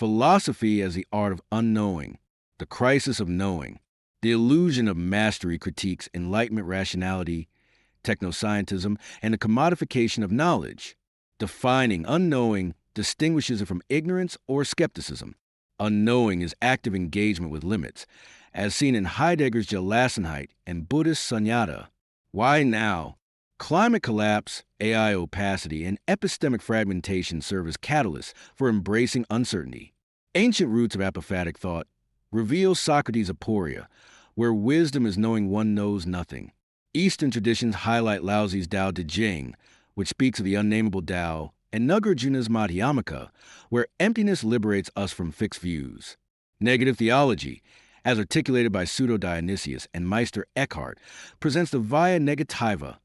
Philosophy as the art of unknowing, the crisis of knowing, the illusion of mastery critiques Enlightenment rationality, technoscientism, and the commodification of knowledge. Defining unknowing distinguishes it from ignorance or skepticism. Unknowing is active engagement with limits, as seen in Heidegger's Gelassenheit and Buddhist Sunyata. Why now? Climate collapse, AI opacity, and epistemic fragmentation serve as catalysts for embracing uncertainty. Ancient roots of apophatic thought reveal Socrates' aporia, where wisdom is knowing one knows nothing. Eastern traditions highlight Laozi's Tao Te Ching, which speaks of the unnameable Tao, and Nagarjuna's Madhyamaka, where emptiness liberates us from fixed views. Negative theology, as articulated by Pseudo-Dionysius and Meister Eckhart, presents the via negativa,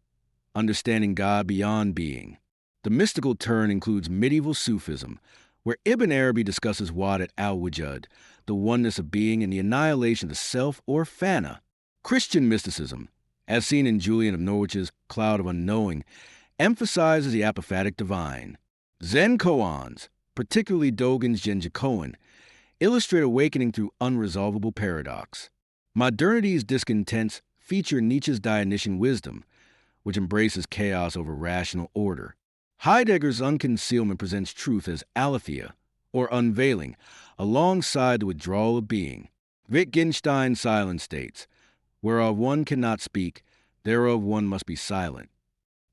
understanding God beyond being. The mystical turn includes medieval Sufism, where Ibn Arabi discusses Wahdat al-Wujud, the oneness of being and the annihilation of the self or fana. Christian mysticism, as seen in Julian of Norwich's Cloud of Unknowing, emphasizes the apophatic divine. Zen koans, particularly Dogen's Genji Koan, illustrate awakening through unresolvable paradox. Modernity's discontents feature Nietzsche's Dionysian wisdom, which embraces chaos over rational order. Heidegger's unconcealment presents truth as aletheia, or unveiling, alongside the withdrawal of being. Wittgenstein's silence states, whereof one cannot speak, thereof one must be silent.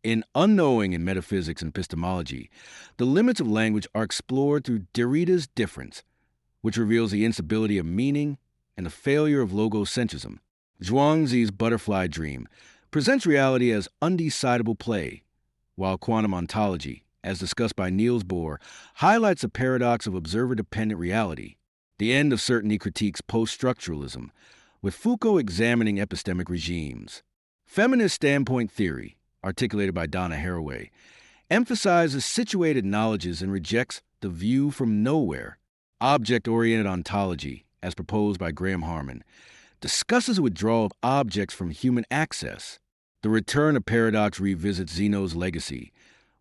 In Unknowing in Metaphysics and Epistemology, the limits of language are explored through Derrida's difference, which reveals the instability of meaning and the failure of logocentrism. Zhuangzi's Butterfly Dream presents reality as undecidable play, while quantum ontology, as discussed by Niels Bohr, highlights the paradox of observer-dependent reality. The End of Certainty critiques post-structuralism, with Foucault examining epistemic regimes. Feminist standpoint theory, articulated by Donna Haraway, emphasizes situated knowledges and rejects the view from nowhere. Object-oriented ontology, as proposed by Graham Harman, discusses the withdrawal of objects from human access. The Return of Paradox revisits Zeno's legacy,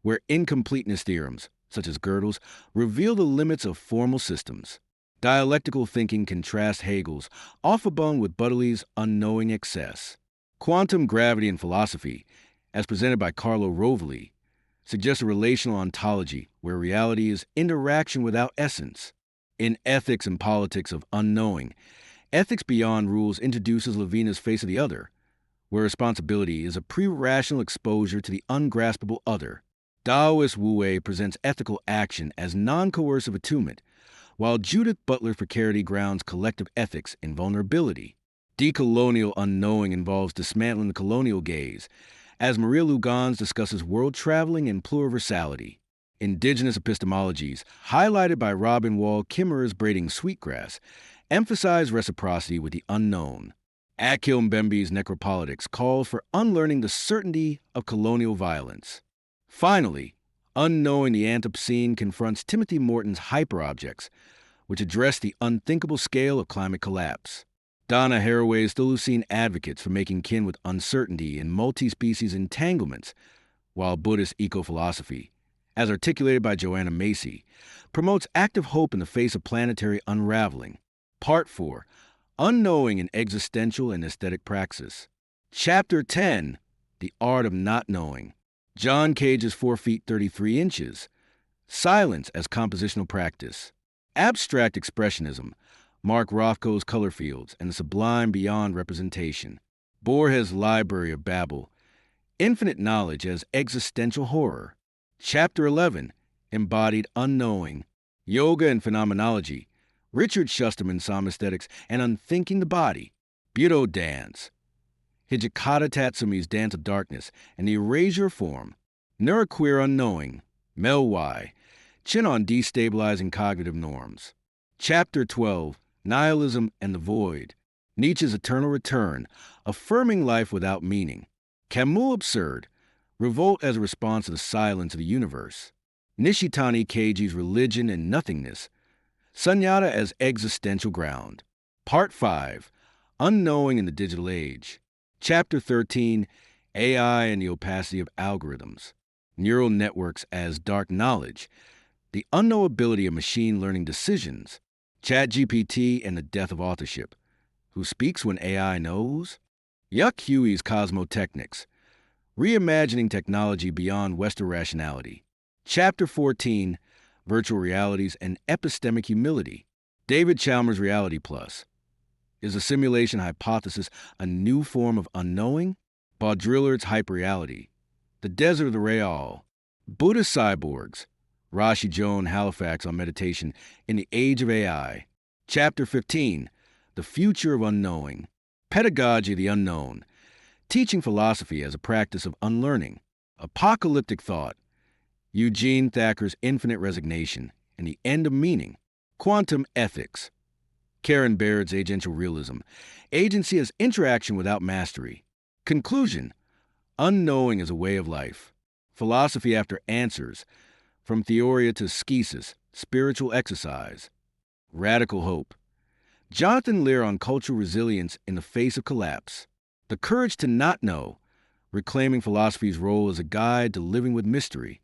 where incompleteness theorems, such as Gödel's, reveal the limits of formal systems. Dialectical thinking contrasts Hegel's Aufhebung with Butterley's unknowing excess. Quantum gravity in philosophy, as presented by Carlo Rovelli, suggests a relational ontology where reality is interaction without essence. In Ethics and Politics of Unknowing, Ethics Beyond Rules introduces Levina's Face of the Other, where responsibility is a pre-rational exposure to the ungraspable other. Taoist Wu Wei presents ethical action as non-coercive attunement, while Judith Butler's precarity grounds collective ethics in vulnerability. Decolonial unknowing involves dismantling the colonial gaze, as Maria Lugans discusses world traveling and pluriversality. Indigenous epistemologies, highlighted by Robin Wall Kimmerer's Braiding Sweetgrass, emphasize reciprocity with the unknown. Akhil Mbembe's Necropolitics calls for unlearning the certainty of colonial violence. Finally, Unknowing the Anthropocene confronts Timothy Morton's hyperobjects, which address the unthinkable scale of climate collapse. Donna Haraway's Thulucine advocates for making kin with uncertainty in multi-species entanglements, while Buddhist eco-philosophy, as articulated by Joanna Macy, promotes active hope in the face of planetary unraveling. Part 4. Unknowing in Existential and Aesthetic Praxis. Chapter 10. The Art of Not Knowing. John Cage's 4 feet 33 inches. Silence as Compositional Practice. Abstract Expressionism. Mark Rothko's Color Fields and the Sublime Beyond Representation. Borges' Library of Babel. Infinite Knowledge as Existential Horror. Chapter 11. Embodied Unknowing. Yoga and Phenomenology. Richard Schusterman, Somesthetics, and Unthinking the Body. Budo Dance. Hijikata Tatsumi's Dance of Darkness and the Erasure Form. Neuroqueer Unknowing. Mel Y. Chin on Destabilizing Cognitive Norms. Chapter 12. Nihilism and the Void. Nietzsche's Eternal Return. Affirming Life Without Meaning. Camus Absurd. Revolt as a Response to the Silence of the Universe. Nishitani Keiji's Religion and Nothingness. Sunyata as Existential Ground. Part 5. Unknowing in the Digital Age. Chapter 13. AI and the Opacity of Algorithms. Neural Networks as Dark Knowledge. The unknowability of machine learning decisions. ChatGPT and the death of authorship. Who speaks when AI knows? Yuck Huey's Cosmotechnics. Reimagining technology beyond Western rationality. Chapter 14, Virtual Realities and Epistemic Humility. David Chalmers' Reality Plus. Is a simulation hypothesis a new form of unknowing? Baudrillard's Hyperreality. The Desert of the Real. Buddhist Cyborgs. Rashi Joan Halifax on meditation in the age of AI. Chapter 15, The Future of Unknowing. Pedagogy of the Unknown. Teaching philosophy as a practice of unlearning. Apocalyptic Thought. Eugene Thacker's Infinite Resignation and the End of Meaning. Quantum Ethics. Karen Baird's Agential Realism. Agency as interaction without mastery. Conclusion. Unknowing is a way of life. Philosophy after answers. From Theoria to Skesis, Spiritual Exercise. Radical Hope. Jonathan Lear on cultural resilience in the face of collapse. The courage to not know, reclaiming philosophy's role as a guide to living with mystery.